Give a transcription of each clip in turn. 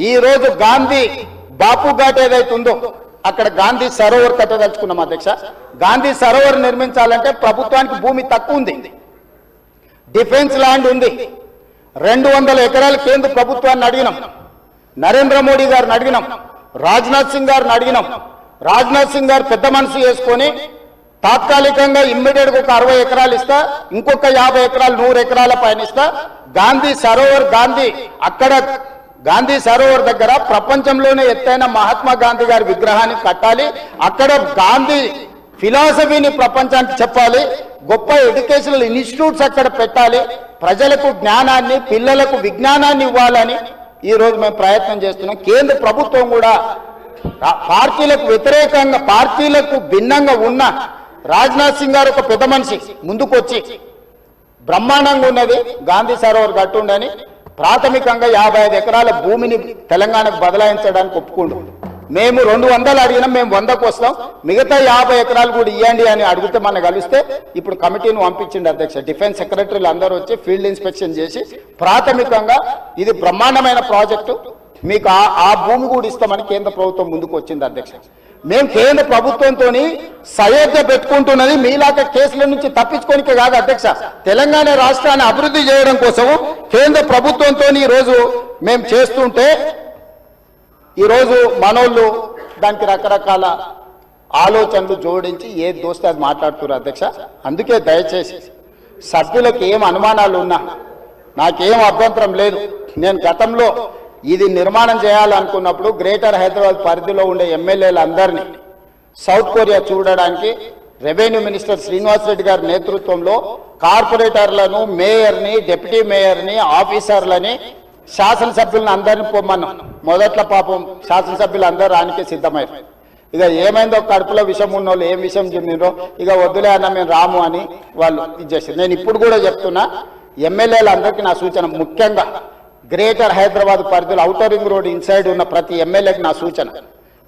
ఈ రోజు గాంధీ బాపు ఘాట్ ఏదైతే ఉందో అక్కడ గాంధీ సరోవర్ కట్టదలుచుకున్నాం అధ్యక్ష. గాంధీ సరోవర్ నిర్మించాలంటే ప్రభుత్వానికి భూమి తక్కువ ఉంది, డిఫెన్స్ ల్యాండ్ ఉంది. 200 ఎకరాలు కేంద్ర ప్రభుత్వాన్ని అడిగినాం, నరేంద్ర మోడీ గారిని అడిగినాం, రాజ్నాథ్ సింగ్ గారిని అడిగినాం. రాజ్నాథ్ సింగ్ గారు పెద్ద మనసు చేసుకొని తాత్కాలికంగా ఇమ్మీడియట్ గా ఒక 60 ఎకరాలు ఇస్తా, ఇంకొక 50 ఎకరాలు 100 ఎకరాల పైన ఇస్తా. గాంధీ సరోవర్ అక్కడ గాంధీ సరోవర్ దగ్గర ప్రపంచంలోనే ఎత్తైన మహాత్మా గాంధీ గారి విగ్రహాన్ని కట్టాలి. అక్కడ గాంధీ ఫిలాసఫీని ప్రపంచానికి చెప్పాలి. గొప్ప ఎడ్యుకేషనల్ ఇన్స్టిట్యూట్స్ అక్కడ పెట్టాలి. ప్రజలకు జ్ఞానాన్ని, పిల్లలకు విజ్ఞానాన్ని ఇవ్వాలని ఈ రోజు మేము ప్రయత్నం చేస్తున్నాం. కేంద్ర ప్రభుత్వం కూడా పార్టీలకు వ్యతిరేకంగా, పార్టీలకు భిన్నంగా ఉన్న రాజ్నాథ్ సింగ్ గారు ఒక పెద్ద మనిషి ముందుకొచ్చి బ్రహ్మాండంగా ఉన్నది గాంధీ సరోవర్ కట్టుండని ప్రాథమికంగా 55 ఎకరాల భూమిని తెలంగాణకు బదలాయించడానికి ఒప్పుకుండు. మేము 200 అడిగినాం, మేము 100కు వస్తాం, మిగతా 50 ఎకరాలు కూడా ఇవ్వండి అని అడిగితే మన కలిస్తే ఇప్పుడు కమిటీని పంపించింది అధ్యక్ష. డిఫెన్స్ సెక్రటరీలు అందరూ వచ్చి ఫీల్డ్ ఇన్స్పెక్షన్ చేసి ప్రాథమికంగా ఇది బ్రహ్మాండమైన ప్రాజెక్టు, మీకు ఆ భూమి కూడా ఇస్తామని కేంద్ర ప్రభుత్వం ముందుకు వచ్చింది అధ్యక్ష. మేము కేంద్ర ప్రభుత్వంతో సయోధ్య పెట్టుకుంటున్నది మీలాగా కేసుల నుంచి తప్పించుకోనికే కాదు అధ్యక్ష, తెలంగాణ రాష్ట్రాన్ని అభివృద్ధి చేయడం కోసం కేంద్ర ప్రభుత్వంతో ఈరోజు మేము చేస్తుంటే ఈరోజు మనోళ్ళు దానికి రకరకాల ఆలోచనలు జోడించి ఏది దోస్తే అది మాట్లాడుతున్నారు అధ్యక్ష. అందుకే దయచేసి సభ్యులకు ఏం అనుమానాలు ఉన్నా నాకేం అభ్యంతరం లేదు. నేను గతంలో ఇది నిర్మాణం చేయాలనుకున్నప్పుడు గ్రేటర్ హైదరాబాద్ పరిధిలో ఉండే ఎమ్మెల్యేలందరినీ సౌత్ కొరియా చూడడానికి రెవెన్యూ మినిస్టర్ శ్రీనివాస్ రెడ్డి గారి నేతృత్వంలో కార్పొరేటర్లను, మేయర్ని, డిప్యూటీ మేయర్ని, ఆఫీసర్లని, శాసనసభ్యులను అందరినీ పొమ్మన్నాం. మొదట్లో పాపం శాసనసభ్యులు అందరూ రానికే సిద్ధమయ్యారు. ఇక ఏమైందో కడుపులో విషం ఉన్న వాళ్ళు ఏం విషయం చెప్పినో ఇక వద్దులే అన్న మేము రాము అని వాళ్ళు ఇచ్చేసారు. నేను ఇప్పుడు కూడా చెప్తున్నా, ఎమ్మెల్యేలందరికీ నా సూచన, ముఖ్యంగా గ్రేటర్ హైదరాబాద్ పరిధిలో ఔటర్ రింగ్ రోడ్ ఇన్సైడ్ ఉన్న ప్రతి ఎమ్మెల్యేకి నా సూచన,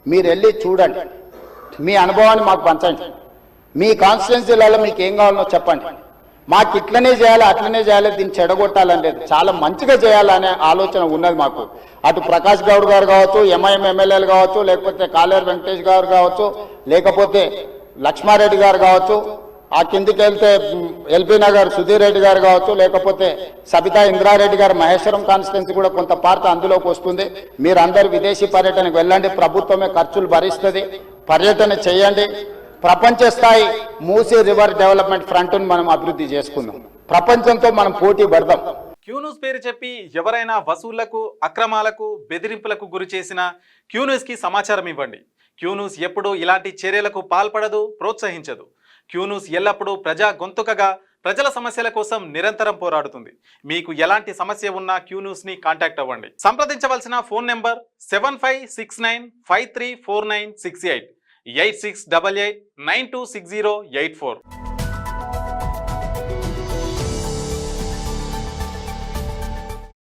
మీరు వెళ్ళి చూడండి, మీ అనుభవాన్ని మాకు పంచండి, మీ కాన్స్టిట్యున్సీలలో మీకు ఏం కావాలో చెప్పండి. మాకు ఇట్లనే చేయాలి, అట్లనే చేయాలి, దీన్ని చెడగొట్టాలని లేదు, చాలా మంచిగా చేయాలనే ఆలోచన ఉన్నది మాకు. అటు ప్రకాష్ గౌడ్ గారు కావచ్చు, ఎంఐఎం ఎమ్మెల్యేలు కావచ్చు, లేకపోతే కాలేరు వెంకటేష్ గారు కావచ్చు, లేకపోతే లక్ష్మారెడ్డి గారు కావచ్చు, ఆ కిందికి వెళ్తే ఎల్బీ నగర్ సుధీర్ రెడ్డి గారు కావచ్చు, లేకపోతే సబితా ఇంద్రారెడ్డి గారు మహేశ్వరం కాన్స్టిట్యున్సీ కూడా కొంత పార్ట్ అందులోకి వస్తుంది. మీరందరూ విదేశీ పర్యటనకు వెళ్ళండి, ప్రభుత్వమే ఖర్చులు భరిస్తుంది, పర్యటన చేయండి. ప్రపంచ స్థాయి మూసీ రివర్ డెవలప్మెంట్ ఫ్రంట్ను మనం అభివృద్ధి చేసుకుందాం, ప్రపంచంతో మనం పోటీ పడదాం. క్యూన్యూస్ పేరు చెప్పి ఎవరైనా వసూళ్లకు, అక్రమాలకు, బెదిరింపులకు గురి చేసిన క్యూన్యూస్కి సమాచారం ఇవ్వండి. క్యూన్యూస్ ఎప్పుడూ ఇలాంటి చర్యలకు పాల్పడదు, ప్రోత్సహించదు. క్యూన్యూస్ ఎల్లప్పుడూ ప్రజా గొంతుకగా ప్రజల సమస్యల కోసం నిరంతరం పోరాడుతుంది. మీకు ఎలాంటి సమస్య ఉన్నా క్యూన్యూస్ని కాంటాక్ట్ అవ్వండి. సంప్రదించవలసిన ఫోన్ నెంబర్ 7569534968 8688926084.